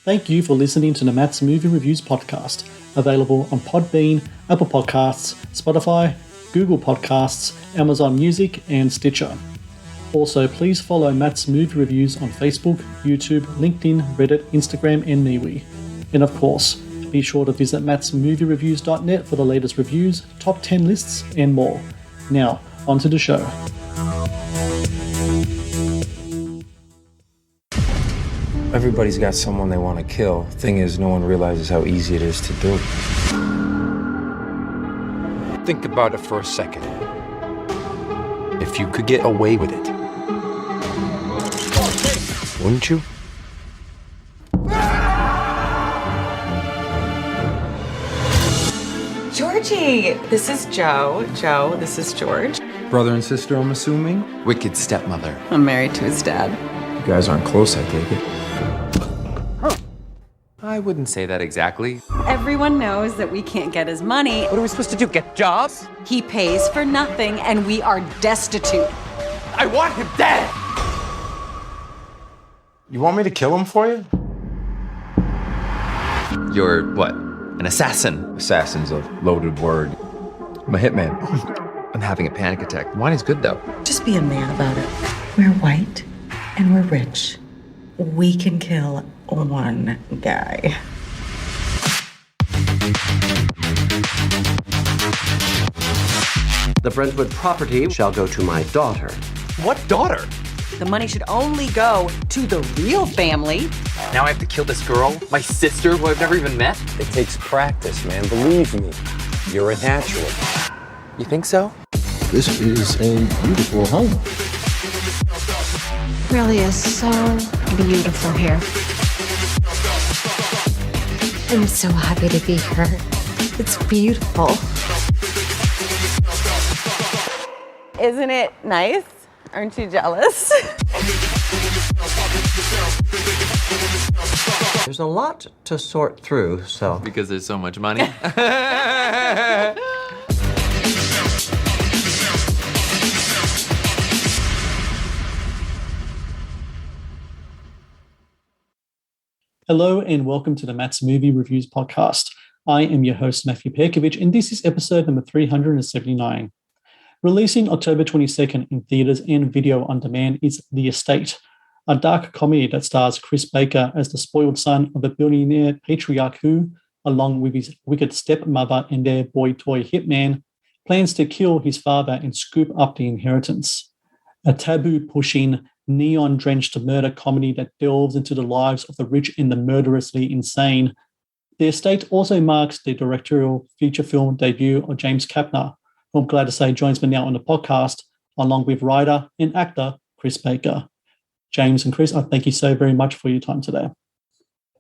Thank you for listening to the Matt's Movie Reviews podcast, available on Podbean, Apple Podcasts, Spotify, Google Podcasts, Amazon Music, and Stitcher. Also, please follow Matt's Movie Reviews on Facebook, YouTube, LinkedIn, Reddit, Instagram, and MeWe. And of course, be sure to visit mattsmoviereviews.net for the latest reviews, top 10 lists, and more. Now, on to the show. Everybody's got someone they want to kill. Thing is, no one realizes how easy it is to do. Think about it for a second. If you could get away with it, wouldn't you? Georgie, this is Joe. Joe, this is George. Brother and sister, I'm assuming? Wicked stepmother. I'm married to his dad. You guys aren't close, I take it. I wouldn't say that exactly. Everyone knows that we can't get his money. What are we supposed to do, get jobs? He pays for nothing, and we are destitute. I want him dead! You want me to kill him for you? You're, what, an assassin? Assassin's a loaded word. I'm a hitman. I'm having a panic attack. Wine is good, though. Just be a man about it. We're white, and we're rich. We can kill one guy. The Brentwood property shall go to my daughter. What daughter? The money should only go to the real family. Now I have to kill this girl? My sister, who I've never even met? It takes practice, man. Believe me. You're a natural. You think so? This is a beautiful home. Really is so beautiful here. I'm so happy to be here. It's beautiful. Isn't it nice? Aren't you jealous? There's a lot to sort through, so. Because there's so much money. Hello and welcome to the Matt's Movie Reviews podcast. I am your host, Matthew Pejkovic, and this is episode number 379. Releasing October 22nd in theaters and video on demand is The Estate, a dark comedy that stars Chris Baker as the spoiled son of a billionaire patriarch who, along with his wicked stepmother and their boy toy hitman, plans to kill his father and scoop up the inheritance. A taboo-pushing, neon-drenched murder comedy that delves into the lives of the rich and the murderously insane. The Estate also marks the directorial feature film debut of James Kapner, who I'm glad to say joins me now on the podcast, along with writer and actor Chris Baker. James and Chris, I thank you so very much for your time today.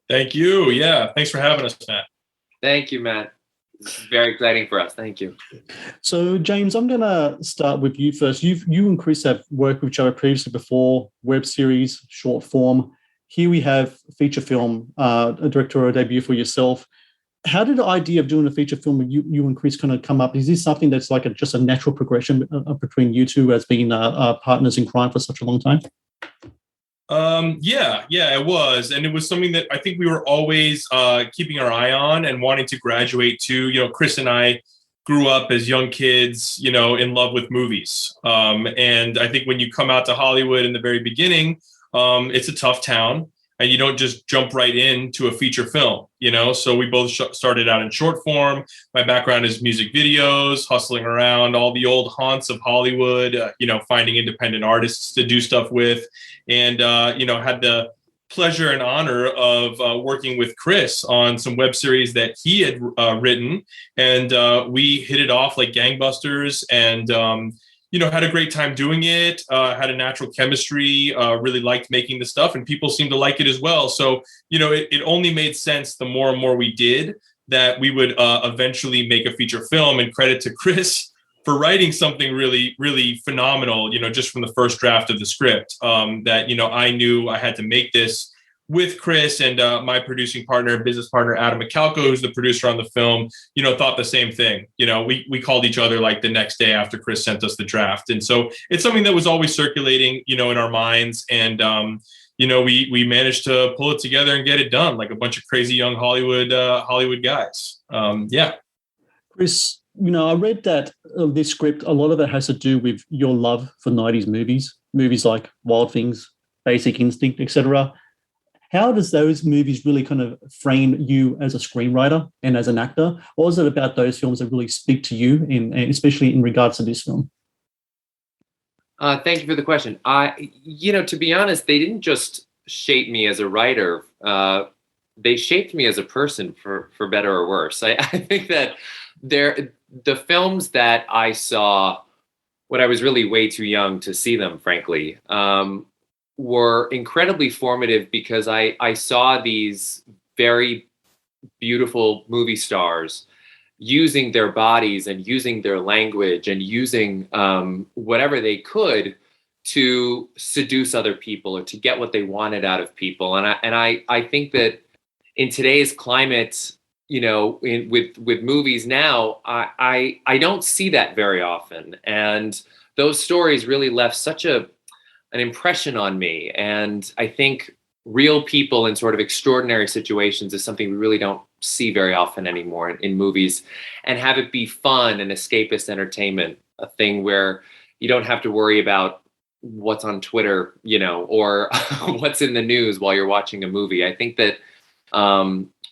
Thank you. Yeah, thanks for having us, Matt. Thank you, Matt. This is very exciting for us. Thank you. So, James, I'm going to start with you first. You and Chris have worked with each other previously before, web series, short form. Here we have feature film, a directorial debut for yourself. How did the idea of doing a feature film with you and Chris kind of come up? Is this something that's like just a natural progression between you two as being partners in crime for such a long time? Yeah, it was. And it was something that I think we were always keeping our eye on and wanting to graduate to. You know, Chris and I grew up as young kids, you know, in love with movies. And I think when you come out to Hollywood in the very beginning, it's a tough town and you don't just jump right into a feature film, you know? So we both started out in short form. My background is music videos, hustling around all the old haunts of Hollywood, you know, finding independent artists to do stuff with. And, you know, had the pleasure and honor of working with Chris on some web series that he had written. And we hit it off like gangbusters and, you know, had a great time doing it, had a natural chemistry, really liked making the stuff and people seemed to like it as well. So, you know, it only made sense the more and more we did that we would eventually make a feature film, and credit to Chris for writing something really, really phenomenal, you know, just from the first draft of the script, that, you know, I knew I had to make this with Chris, and my producing partner, business partner, Adam Michalko, who's the producer on the film, you know, thought the same thing. You know, we called each other like the next day after Chris sent us the draft. And so it's something that was always circulating, you know, in our minds. And, we managed to pull it together and get it done like a bunch of crazy young Hollywood guys. Yeah. Chris, I read that this script, a lot of it has to do with your love for 90s movies like Wild Things, Basic Instinct, etc. How does those movies really kind of frame you as a screenwriter and as an actor? Or is it about those films that really speak to you, and especially in regards to this film? Thank you for the question. To be honest, they didn't just shape me as a writer. They shaped me as a person, for better or worse. I think that the films that I saw when I was really way too young to see them, frankly, were incredibly formative because I saw these very beautiful movie stars using their bodies and using their language and using whatever they could to seduce other people or to get what they wanted out of people. And I think that in today's climate, with movies now, I don't see that very often. And those stories really left such an impression on me. And I think real people in sort of extraordinary situations is something we really don't see very often anymore in movies, and have it be fun and escapist entertainment, a thing where you don't have to worry about what's on Twitter, or what's in the news while you're watching a movie. I think that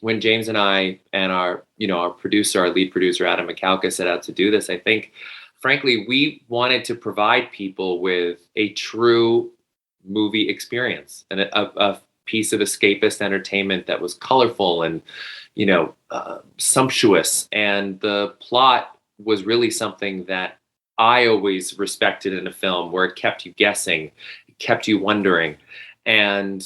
when James and I and our lead producer, Adam McCalca, set out to do this, I think, frankly, we wanted to provide people with a true movie experience and a piece of escapist entertainment that was colorful and, sumptuous. And the plot was really something that I always respected in a film, where it kept you guessing, it kept you wondering. And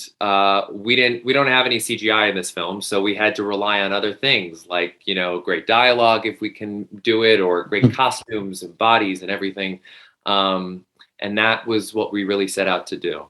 we don't have any CGI in this film, so we had to rely on other things like, great dialogue if we can do it, or great costumes and bodies and everything. And that was what we really set out to do.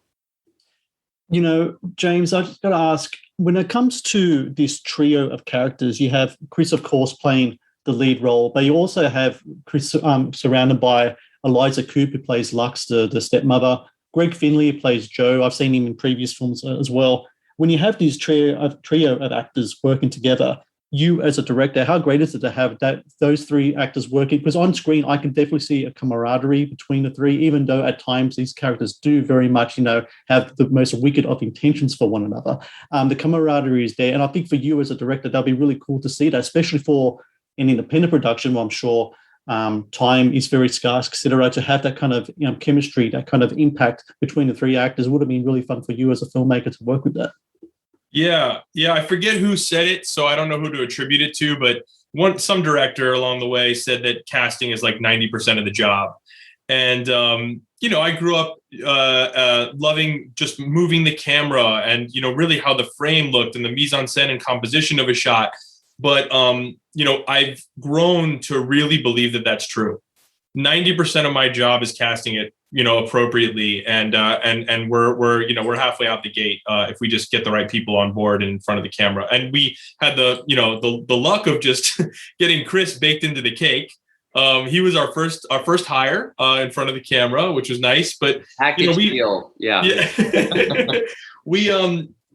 James, I just got to ask, when it comes to this trio of characters, you have Chris, of course, playing the lead role, but you also have Chris surrounded by Eliza Coupe, who plays Lux, the stepmother. Greg Finley plays Joe. I've seen him in previous films as well. When you have these trio of actors working together, you as a director, how great is it to have those three actors working? Because on screen, I can definitely see a camaraderie between the three, even though at times these characters do very much, have the most wicked of intentions for one another. The camaraderie is there. And I think for you as a director, that'd be really cool to see that, especially for an independent production, where I'm sure time is very scarce, etc. To have that kind of chemistry, that kind of impact between the three actors would have been really fun for you as a filmmaker to work with that. Yeah. I forget who said it, so I don't know who to attribute it to, but some director along the way said that casting is like 90% of the job. And I grew up loving just moving the camera and really how the frame looked and the mise en scène and composition of a shot. But I've grown to really believe that that's true. 90% of my job is casting it, appropriately, and we're halfway out the gate if we just get the right people on board in front of the camera. And we had the luck of just getting Chris baked into the cake. He was our first hire in front of the camera, which was nice. But package deal, yeah. We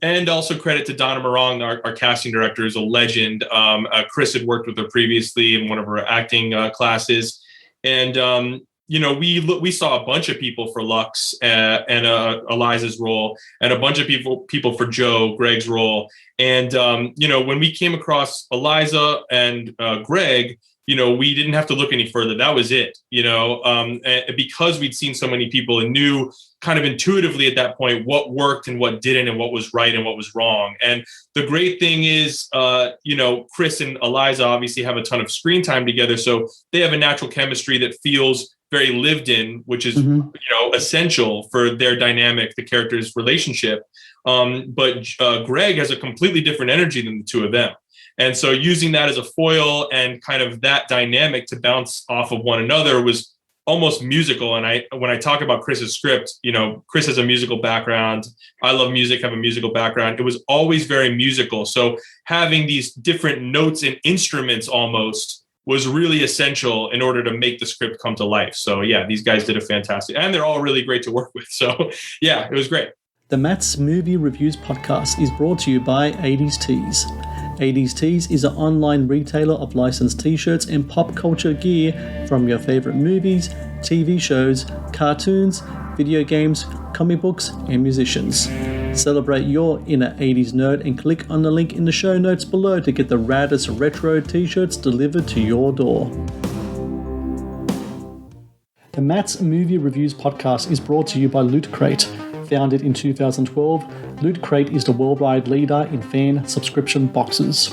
and also credit to Donna Morong, our casting director, is a legend. Chris had worked with her previously in one of her acting classes. And, we saw a bunch of people for Lux and Eliza's role, and a bunch of people for Joe, Greg's role. And, when we came across Eliza and Greg, we didn't have to look any further. That was it, and because we'd seen so many people and knew kind of intuitively at that point what worked and what didn't and what was right and what was wrong. And the great thing is, Chris and Eliza obviously have a ton of screen time together. So they have a natural chemistry that feels very lived in, which is, essential for their dynamic, the characters' relationship. But Greg has a completely different energy than the two of them. And so using that as a foil and kind of that dynamic to bounce off of one another was almost musical. And when I talk about Chris's script, Chris has a musical background. I love music, have a musical background. It was always very musical. So having these different notes and instruments almost was really essential in order to make the script come to life. So yeah, these guys did a fantastic, and they're all really great to work with. So yeah, it was great. The Matt's Movie Reviews podcast is brought to you by 80s Tees. 80s Tees is an online retailer of licensed t-shirts and pop culture gear from your favorite movies, TV shows, cartoons, video games, comic books, and musicians. Celebrate your inner 80s nerd and click on the link in the show notes below to get the raddest retro t-shirts delivered to your door. The Matt's Movie Reviews podcast is brought to you by Loot Crate. Founded in 2012, Loot Crate is the worldwide leader in fan subscription boxes.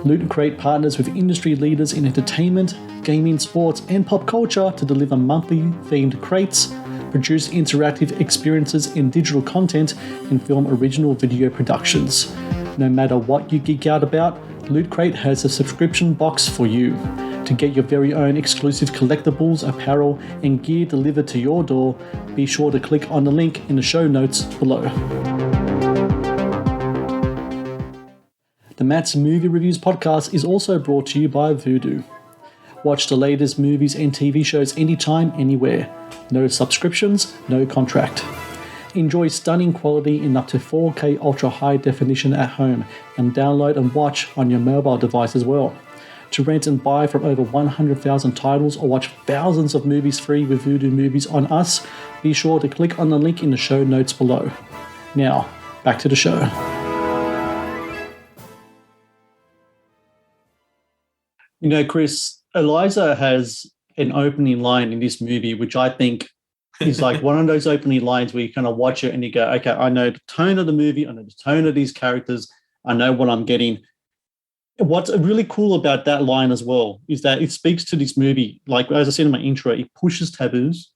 Loot Crate partners with industry leaders in entertainment, gaming, sports, and pop culture to deliver monthly themed crates, produce interactive experiences in digital content, and film original video productions. No matter what you geek out about, Loot Crate has a subscription box for you. To get your very own exclusive collectibles, apparel, and gear delivered to your door, be sure to click on the link in the show notes below. The Matt's Movie Reviews podcast is also brought to you by Vudu. Watch the latest movies and TV shows anytime, anywhere. No subscriptions, no contract. Enjoy stunning quality in up to 4K ultra high definition at home and download and watch on your mobile device as well. To rent and buy from over 100,000 titles or watch thousands of movies free with Vudu Movies on us, be sure to click on the link in the show notes below. Now, back to the show. You know, Chris, Eliza has an opening line in this movie, which I think is like one of those opening lines where you kind of watch it and you go, okay, I know the tone of the movie, I know the tone of these characters, I know what I'm getting. What's really cool about that line as well is that it speaks to this movie. Like, as I said in my intro, it pushes taboos.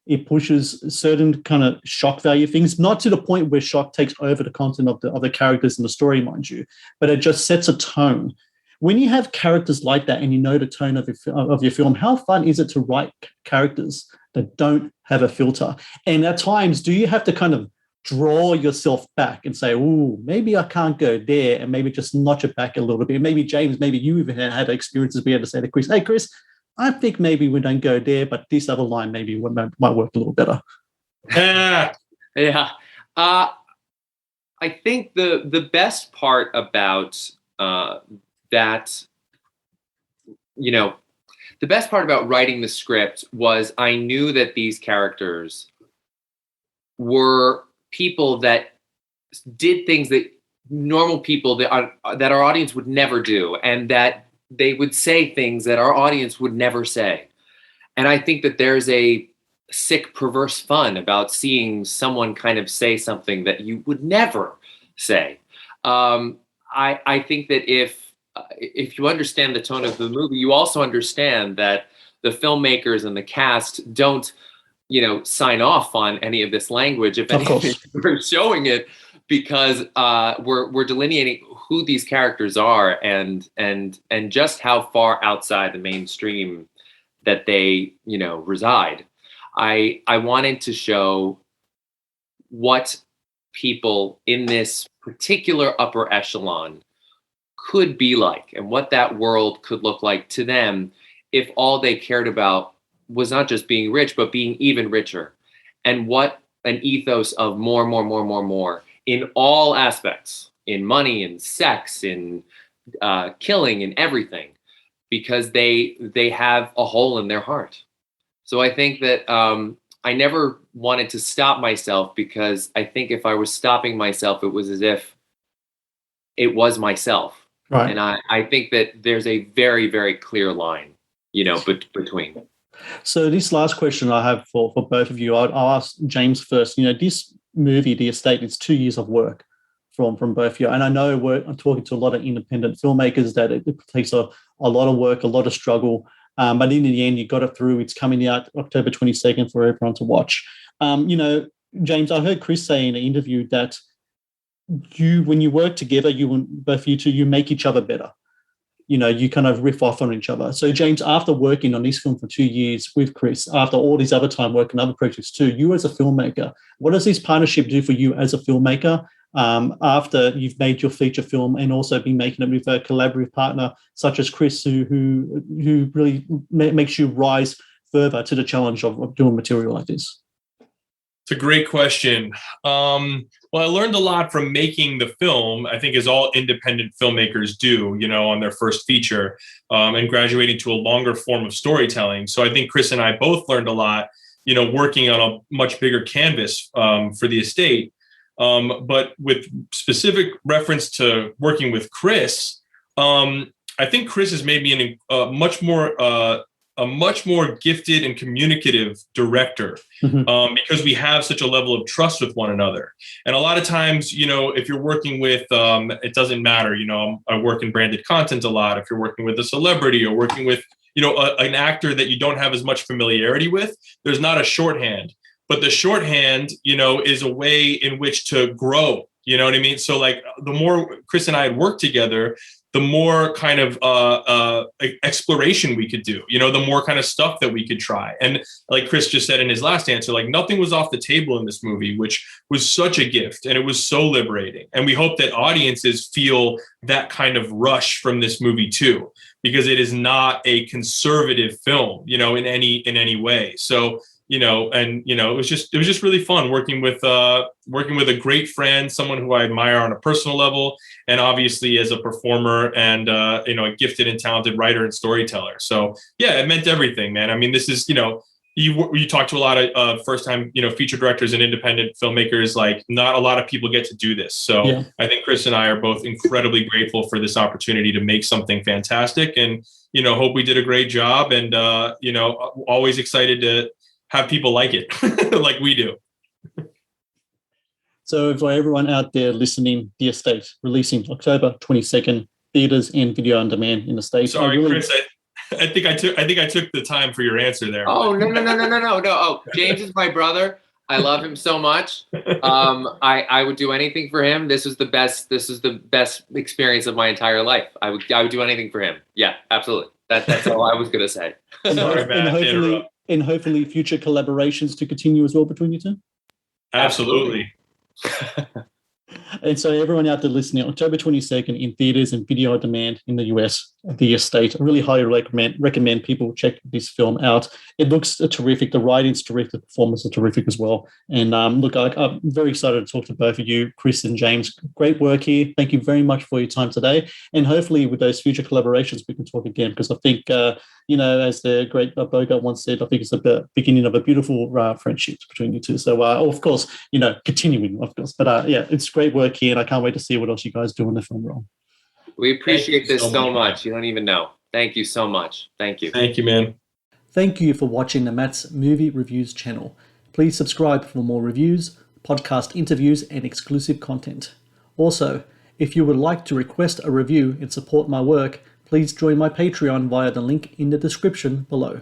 It pushes certain kind of shock value things, not to the point where shock takes over the content of the characters in the story, mind you, but it just sets a tone. When you have characters like that and you know the tone of your film, how fun is it to write characters that don't have a filter? And at times, do you have to kind of draw yourself back and say, oh, maybe I can't go there, and maybe just notch it back a little bit? Maybe, James, maybe you even had experiences being able to say to Chris, hey, Chris, I think maybe we don't go there, but this other line maybe might work a little better. Yeah. I think the best part about that, you know, the best part about writing the script was I knew that these characters were people that did things that normal people that our audience would never do, and that they would say things that our audience would never say. And I think that there's a sick, perverse fun about seeing someone kind of say something that you would never say. I think that if you understand the tone of the movie, you also understand that the filmmakers and the cast don't, sign off on any of this language. If anything, we're showing it because we're delineating who these characters are and just how far outside the mainstream that they, reside. I wanted to show what people in this particular upper echelon could be like and what that world could look like to them if all they cared about was not just being rich, but being even richer, and what an ethos of more in all aspects, in money, in sex, in killing, in everything, because they have a hole in their heart. So I think that I never wanted to stop myself, because I think if I was stopping myself, it was as if it was myself. Right. And I think that there's a very, very clear line, between. So this last question I have for both of you, I'll ask James first. This movie, The Estate, it's 2 years of work from both of you. And I know I'm talking to a lot of independent filmmakers that it takes a lot of work, a lot of struggle. But in the end, you got it through. It's coming out October 22nd for everyone to watch. James, I heard Chris say in an interview that when you work together, both of you two, you make each other better. You kind of riff off on each other. So, James, after working on this film for 2 years with Chris, after all this other time working on other projects too, you as a filmmaker, what does this partnership do for you as a filmmaker after you've made your feature film and also been making it with a collaborative partner such as Chris, who really makes you rise further to the challenge of doing material like this? It's a great question. Well, I learned a lot from making the film, I think, as all independent filmmakers do, on their first feature, and graduating to a longer form of storytelling. So I think Chris and I both learned a lot, working on a much bigger canvas for the estate. But with specific reference to working with Chris, I think Chris has made me a much more gifted and communicative director, because we have such a level of trust with one another. And a lot of times, if you're working with, it doesn't matter, I work in branded content a lot. If you're working with a celebrity or working with, an actor that you don't have as much familiarity with, there's not a shorthand. But the shorthand, is a way in which to grow. You know what I mean? So like the more Chris and I had worked together, the more kind of exploration we could do, the more kind of stuff that we could try. And like Chris just said in his last answer, like nothing was off the table in this movie, which was such a gift, and it was so liberating. And we hope that audiences feel that kind of rush from this movie too, because it is not a conservative film, in any way. So, it was just really fun working with a great friend, someone who I admire on a personal level, and obviously as a performer and a gifted and talented writer and storyteller. So yeah, it meant everything, man. I mean, this is you talk to a lot of first time feature directors and independent filmmakers. Like not a lot of people get to do this. So yeah. I think Chris and I are both incredibly grateful for this opportunity to make something fantastic, and hope we did a great job, and always excited to have people like it like we do. So for everyone out there listening, The Estate, releasing October 22nd, theaters and video on demand in the States. Sorry, Chris, I think I took the time for your answer there. Oh, no. Oh, James is my brother. I love him so much. I would do anything for him. This is the best experience of my entire life. I would do anything for him. Yeah, absolutely. That's all I was going to say. And hopefully future collaborations to continue as well between you two? Absolutely. And so everyone out there listening, October 22nd in theaters and video on demand in the US, The Estate. I really highly recommend people check this film out. It looks terrific. The writing's terrific. The performance is terrific as well. And look, I'm very excited to talk to both of you, Chris and James. Great work here. Thank you very much for your time today. And hopefully with those future collaborations, we can talk again, because I think, as the great Bogart once said, I think it's the beginning of a beautiful friendship between you two. So, of course, continuing, of course. But yeah, it's great work here, and I can't wait to see what else you guys do in the film role. We appreciate this so much. You don't even know. Thank you so much. Thank you. Thank you, man. Thank you for watching the Matt's Movie Reviews channel. Please subscribe for more reviews, podcast interviews, and exclusive content. Also, if you would like to request a review and support my work, please join my Patreon via the link in the description below.